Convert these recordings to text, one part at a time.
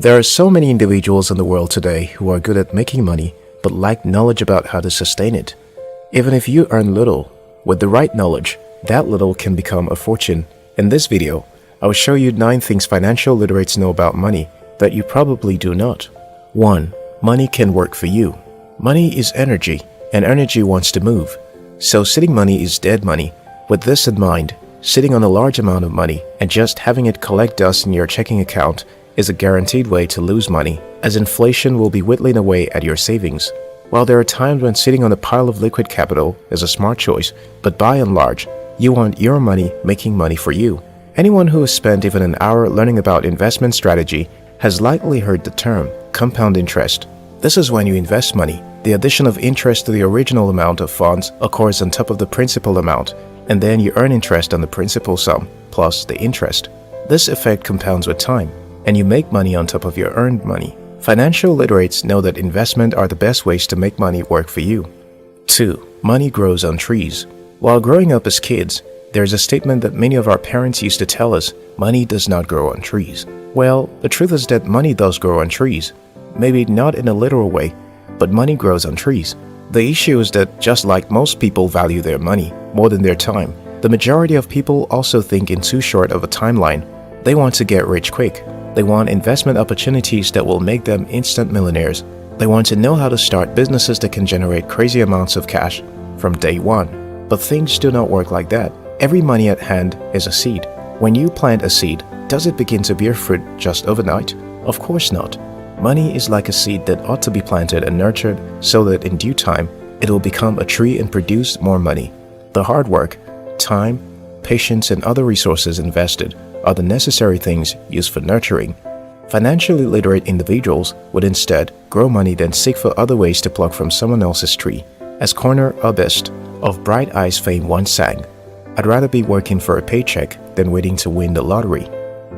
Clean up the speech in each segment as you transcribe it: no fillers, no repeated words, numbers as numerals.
There are so many individuals in the world today who are good at making money but lack knowledge about how to sustain it. Even if you earn little, with the right knowledge, that little can become a fortune. In this video, I will show you 9 things financial literates know about money that you probably do not. 1. Money can work for you. Money is energy, and energy wants to move. So sitting money is dead money. With this in mind, sitting on a large amount of money and just having it collect dust in your checking account is a guaranteed way to lose money, as inflation will be whittling away at your savings. While there are times when sitting on a pile of liquid capital is a smart choice, but by and large, you want your money making money for you. Anyone who has spent even an hour learning about investment strategy has likely heard the term compound interest. This is when you invest money. The addition of interest to the original amount of funds occurs on top of the principal amount, and then you earn interest on the principal sum plus the interest. This effect compounds with time, and you make money on top of your earned money. Financial literates know that investment are the best ways to make money work for you. 2. Money grows on trees. While growing up as kids, there's a statement that many of our parents used to tell us, money does not grow on trees. Well, the truth is that money does grow on trees. Maybe not in a literal way, but money grows on trees. The issue is that just like most people value their money more than their time, the majority of people also think in too short of a timeline. They want to get rich quick. They want investment opportunities that will make them instant millionaires. They want to know how to start businesses that can generate crazy amounts of cash from day one. But things do not work like that. Every money at hand is a seed. When you plant a seed, does it begin to bear fruit just overnight? Of course not. Money is like a seed that ought to be planted and nurtured so that in due time, it will become a tree and produce more money. The hard work, time, patience, and other resources invested are the necessary things used for nurturing. Financially literate individuals would instead grow money than seek for other ways to pluck from someone else's tree. As Corner Obest of Bright Eyes fame once sang, "I'd rather be working for a paycheck than waiting to win the lottery."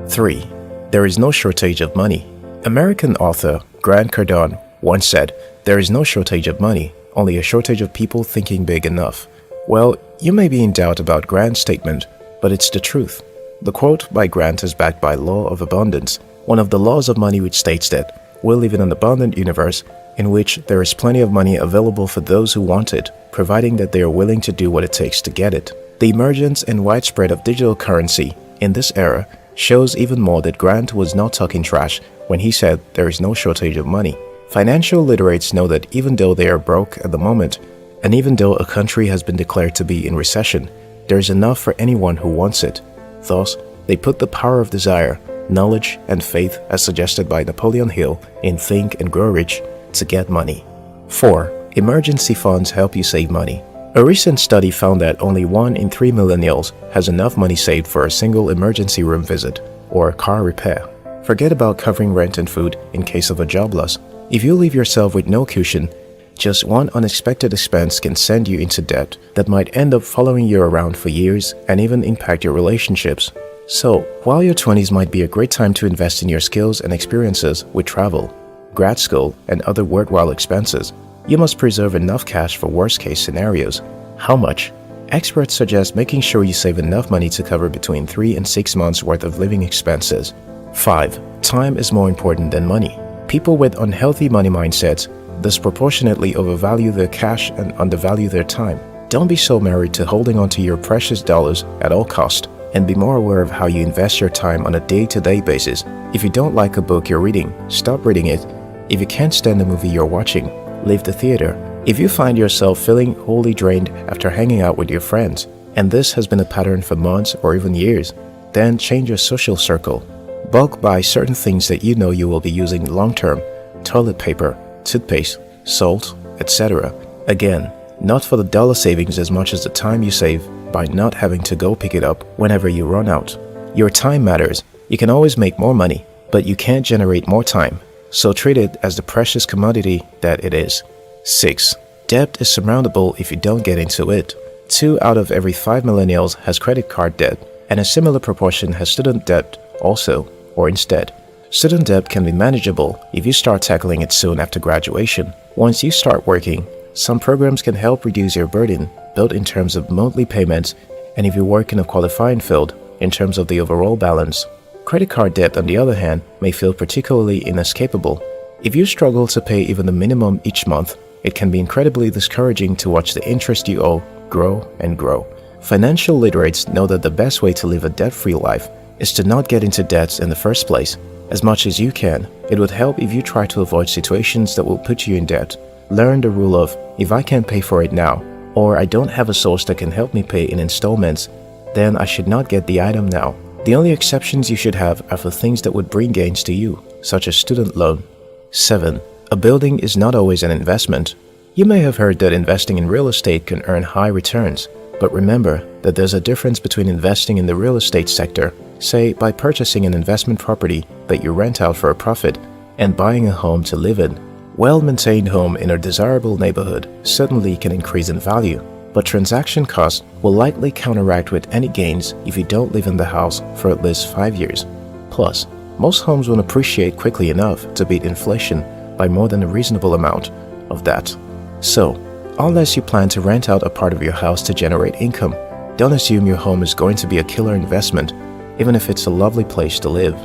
3. There is no shortage of money. American author Grant Cardone once said, "There is no shortage of money, only a shortage of people thinking big enough." Well, you may be in doubt about Grant's statement, but it's the truth. The quote by Grant is backed by law of abundance, one of the laws of money, which states that we live in an abundant universe in which there is plenty of money available for those who want it, providing that they are willing to do what it takes to get it. The emergence and widespread of digital currency in this era shows even more that Grant was not talking trash when he said there is no shortage of money. Financial literates know that even though they are broke at the moment, and even though a country has been declared to be in recession, there is enough for anyone who wants it. Thus, they put the power of desire, knowledge, and faith, as suggested by Napoleon Hill in Think and Grow Rich, to get money. 4. Emergency funds help you save money. A recent study found that only 1 in 3 millennials has enough money saved for a single emergency room visit or car repair. Forget about covering rent and food in case of a job loss. If you leave yourself with no cushion, just one unexpected expense can send you into debt that might end up following you around for years and even impact your relationships. So, while your 20s might be a great time to invest in your skills and experiences with travel, grad school, and other worthwhile expenses, you must preserve enough cash for worst-case scenarios. How much? Experts suggest making sure you save enough money to cover between 3 and 6 months worth of living expenses. 5. Time is more important than money. People with unhealthy money mindsets disproportionately overvalue their cash and undervalue their time. Don't be so married to holding on to your precious dollars at all cost, and be more aware of how you invest your time on a day-to-day basis. If you don't like a book you're reading, stop reading it. If you can't stand the movie you're watching, leave the theater. If you find yourself feeling wholly drained after hanging out with your friends, and this has been a pattern for months or even years, then change your social circle. Bulk buy certain things that you know you will be using long-term: toilet paper, toothpaste, salt, etc. Again, not for the dollar savings as much as the time you save by not having to go pick it up whenever you run out. Your time matters. You can always make more money, but you can't generate more time. So treat it as the precious commodity that it is. 6. Debt is surmountable if you don't get into it. 2 out of every 5 millennials has credit card debt, and a similar proportion has student debt also, or instead. Student debt can be manageable if you start tackling it soon after graduation. Once you start working, some programs can help reduce your burden, both in terms of monthly payments and if you work in a qualifying field, in terms of the overall balance. Credit card debt, on the other hand, may feel particularly inescapable. If you struggle to pay even the minimum each month, it can be incredibly discouraging to watch the interest you owe grow and grow. Financial literates know that the best way to live a debt-free life is to not get into debts in the first place. As much as you can, it would help if you try to avoid situations that will put you in debt. Learn the rule of, if I can't pay for it now, or I don't have a source that can help me pay in installments, then I should not get the item now. The only exceptions you should have are for things that would bring gains to you, such as student loan. 7. A building is not always an investment. You may have heard that investing in real estate can earn high returns, but remember that there's a difference between investing in the real estate sector, say by purchasing an investment property that you rent out for a profit, and buying a home to live in. Well-maintained home in a desirable neighborhood certainly can increase in value, but transaction costs will likely counteract with any gains if you don't live in the house for at least 5 years. Plus, most homes won't appreciate quickly enough to beat inflation by more than a reasonable amount of that. So, unless you plan to rent out a part of your house to generate income, don't assume your home is going to be a killer investment, even if it's a lovely place to live.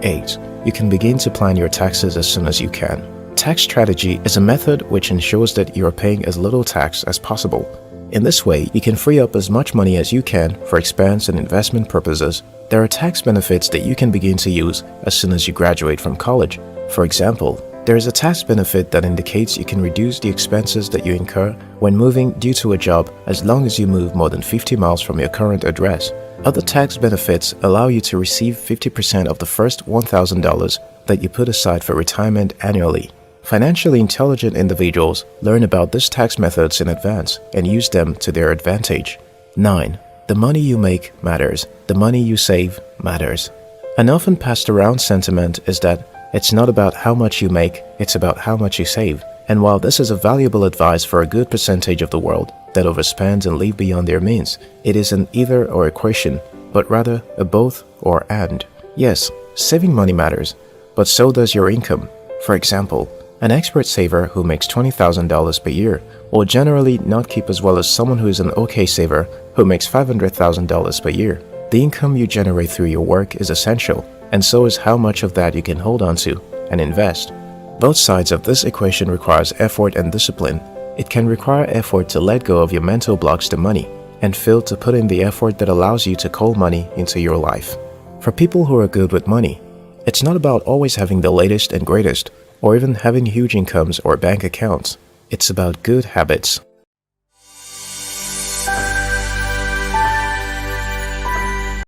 8. You can begin to plan your taxes as soon as you can. Tax strategy is a method which ensures that you are paying as little tax as possible. In this way, you can free up as much money as you can for expense and investment purposes. There are tax benefits that you can begin to use as soon as you graduate from college. For example, there is a tax benefit that indicates you can reduce the expenses that you incur when moving due to a job as long as you move more than 50 miles from your current address. Other tax benefits allow you to receive 50% of the first $1,000 that you put aside for retirement annually. Financially intelligent individuals learn about these tax methods in advance and use them to their advantage. 9. The money you make matters. The money you save matters. An often passed around sentiment is that it's not about how much you make, it's about how much you save. And while this is a valuable advice for a good percentage of the world that overspends and live beyond their means, it is an either-or equation, but rather a both or and. Yes, saving money matters, but so does your income. For example, an expert saver who makes $20,000 per year will generally not keep as well as someone who is an okay saver who makes $500,000 per year. The income you generate through your work is essential, and so is how much of that you can hold on to and invest. Both sides of this equation requires effort and discipline. It can require effort to let go of your mental blocks to money, and Phil to put in the effort that allows you to call money into your life. For people who are good with money, it's not about always having the latest and greatest, or even having huge incomes or bank accounts. It's about good habits.